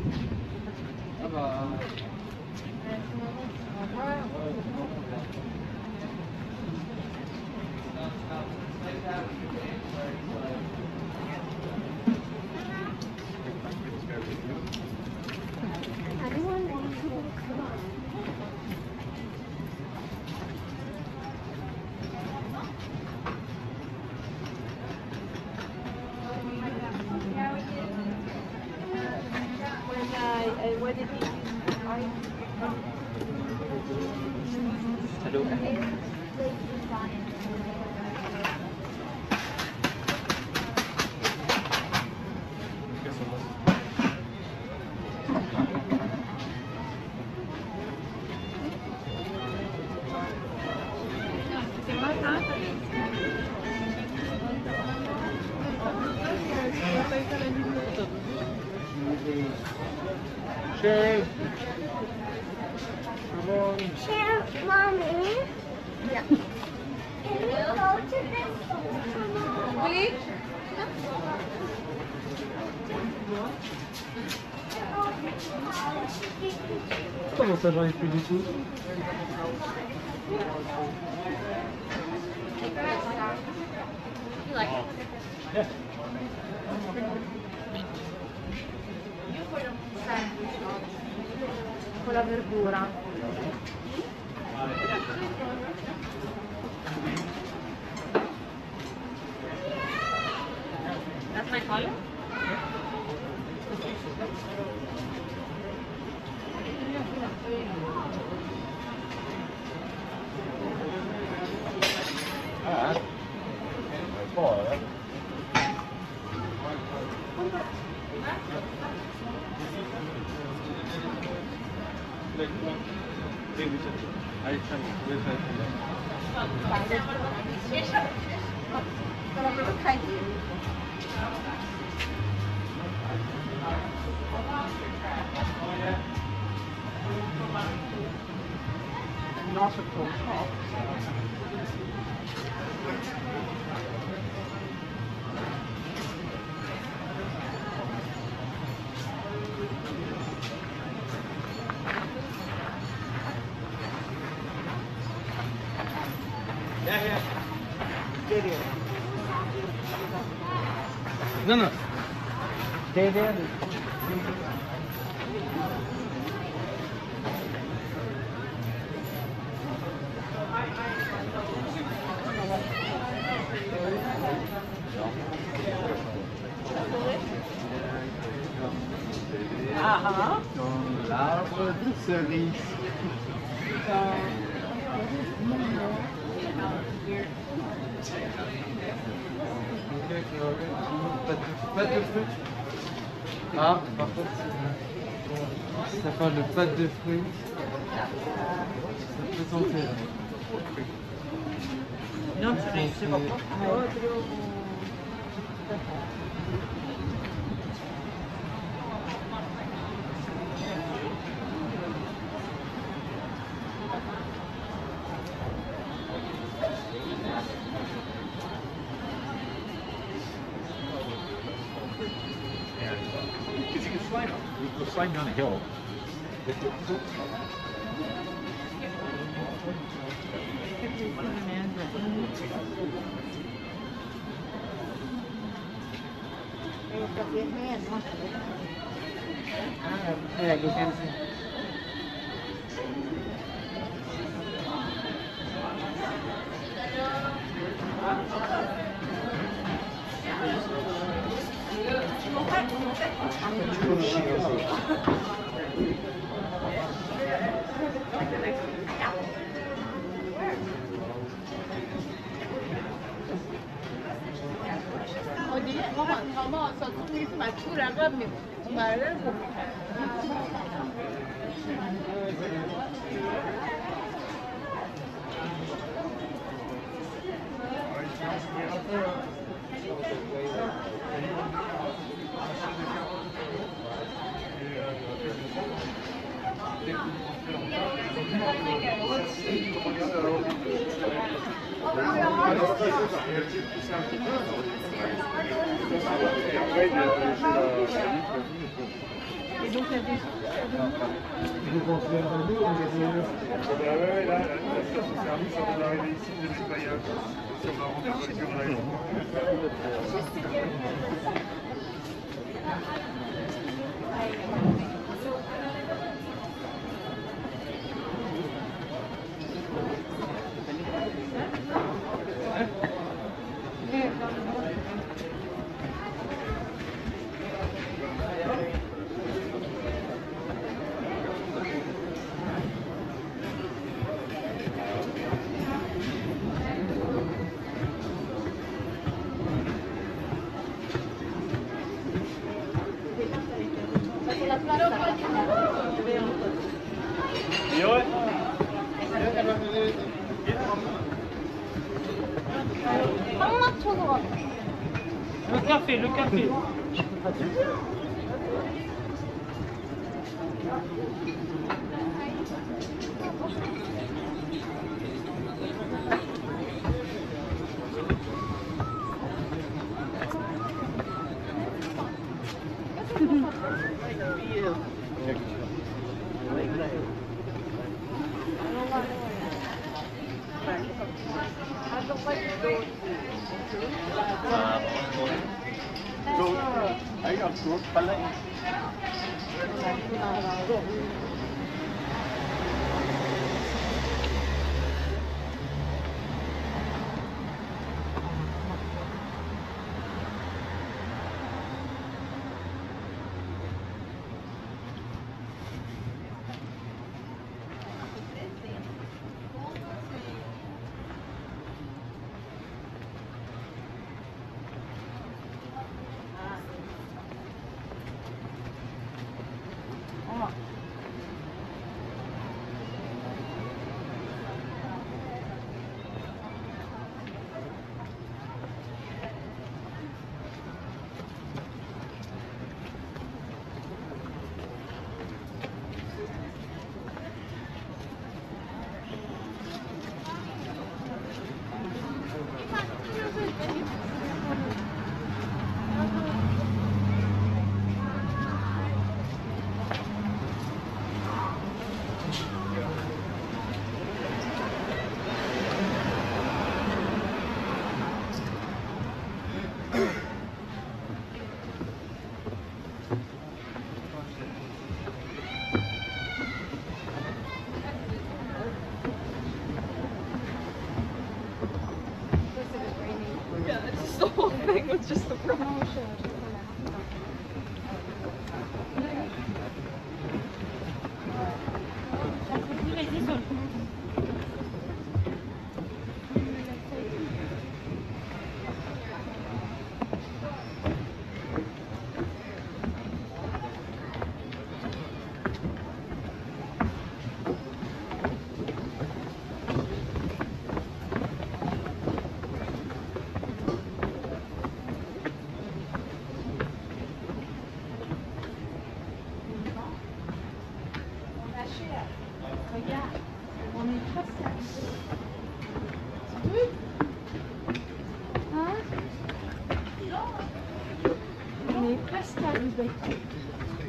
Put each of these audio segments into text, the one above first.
Ah bah... What did he use? Hello. Cheers. Come on. Cheers, Mommy. Yeah. Can we go to this? Please? Comment ça, j'en ai plus du tout? You like it? Yeah. Con la verdura. That's my color? Ah, bra. Not a cool top. Non, non. David. Ah, Dans l'arbre de cerise. Pâte de fruits. Ah, par contre, ça parle de pâte de fruits. Ça peut tenter là. non ci riuscivo. Because you can slide on. You can slide down a hill. You can see. après, il est allé chez la Et donc, il y a des... ouais, là, ça s'est servi, ça va arriver ici, le nettoyage. Si on va rendre la voiture à l'aéroport. Le café, le café. Ay, ang short pala eh. It's just the promotion.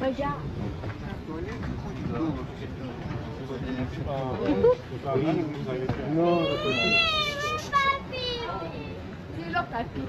Regarde. Non, Papi! C'est là, papy.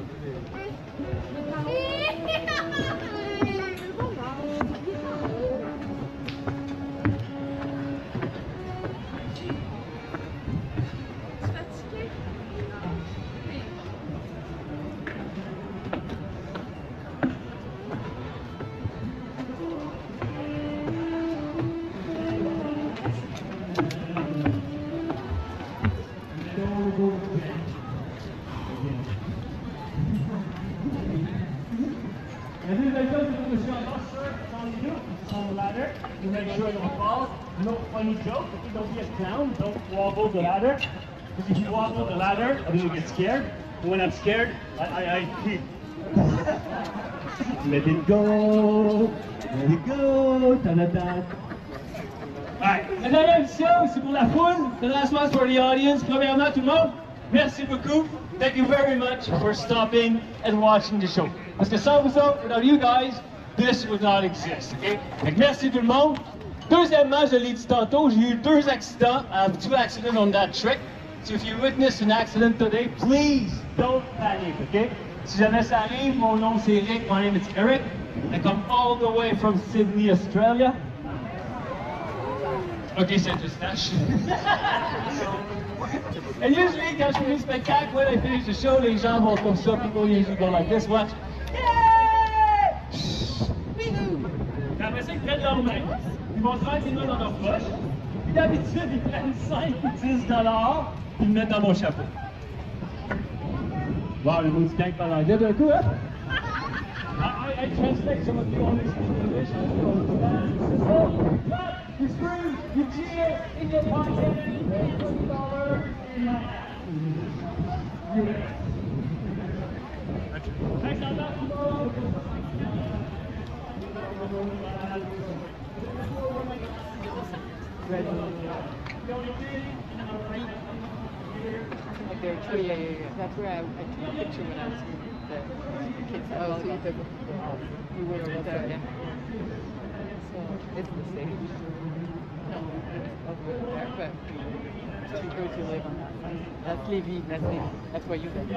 To make sure you don't fall. No funny joke. Don't be a clown. Don't wobble the ladder. Because if you wobble the ladder, I will get scared. And when I'm scared, I keep. Let it go. Let it go. Ta-da-da. Alright, la dernière émission, c'est pour la foule. The last one's for the audience. Premièrement, tout le monde, merci beaucoup. Thank you very much for stopping and watching the show. Parce que sans vous autres, without you guys, this would not exist, OK? Fait que merci tout le monde. Deuxièmement, je l'ai dit tantôt, j'ai eu 2 accidents, 2 accidents on that trick. So if you witness an accident today, please don't panic, OK? Si jamais ça arrive, mon nom c'est Eric, my name is Eric. I come all the way from Sydney, Australia. OK, c'est just that shit. And usually, quand je fais mes spectacles, when I finish the show, les gens vont comme ça, people usually go like this, watch. Yeah! Et après ça, ils prennent leurs mains, ils vont se mettre les mains dans leur poche, puis d'habitude, ils prennent 5 ou 10 $, puis ils le mettent dans mon chapeau. Wow, le mot du gang par l'anglais d'un coup, hein? I translate some of you on this English. You scream, you cheer, in your pocket, $20 in your hand. Next time, back tomorrow. There, too, yeah. That's where I took a picture when I was with the kids. Oh, so you took we went over there, yeah. So it's the same. No, it's over there, but two girls who live on that side. That's Levy, that's where you live.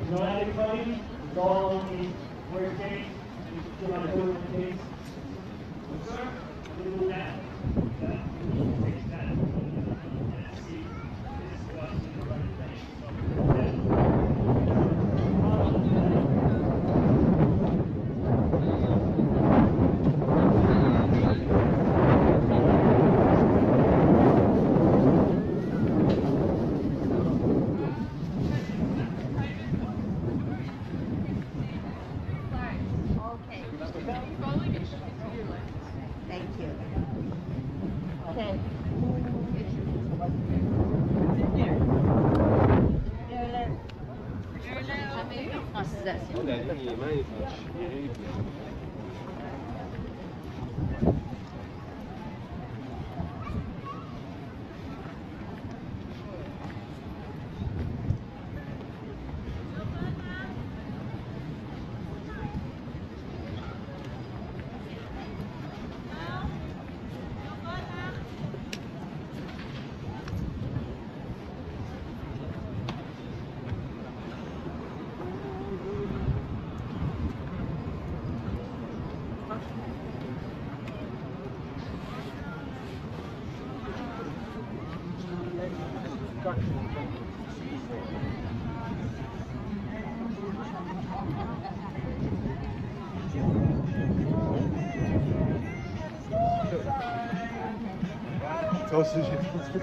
You know anybody? It's all only working. You still on the case. Sir, do that. Take that. See, this is what's in the right place. Ça aussi, j'ai fait.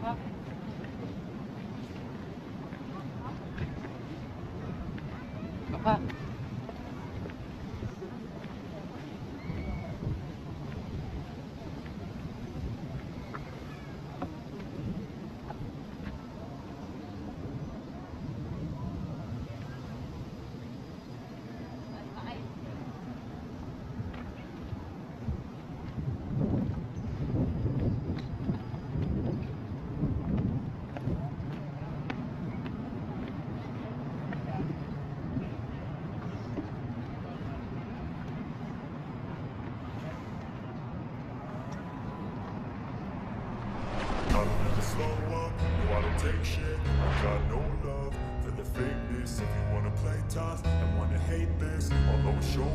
Papa. Slow up, no, I don't take shit. I got no love for the fakeness. If you wanna play tough and wanna hate this, I'll always show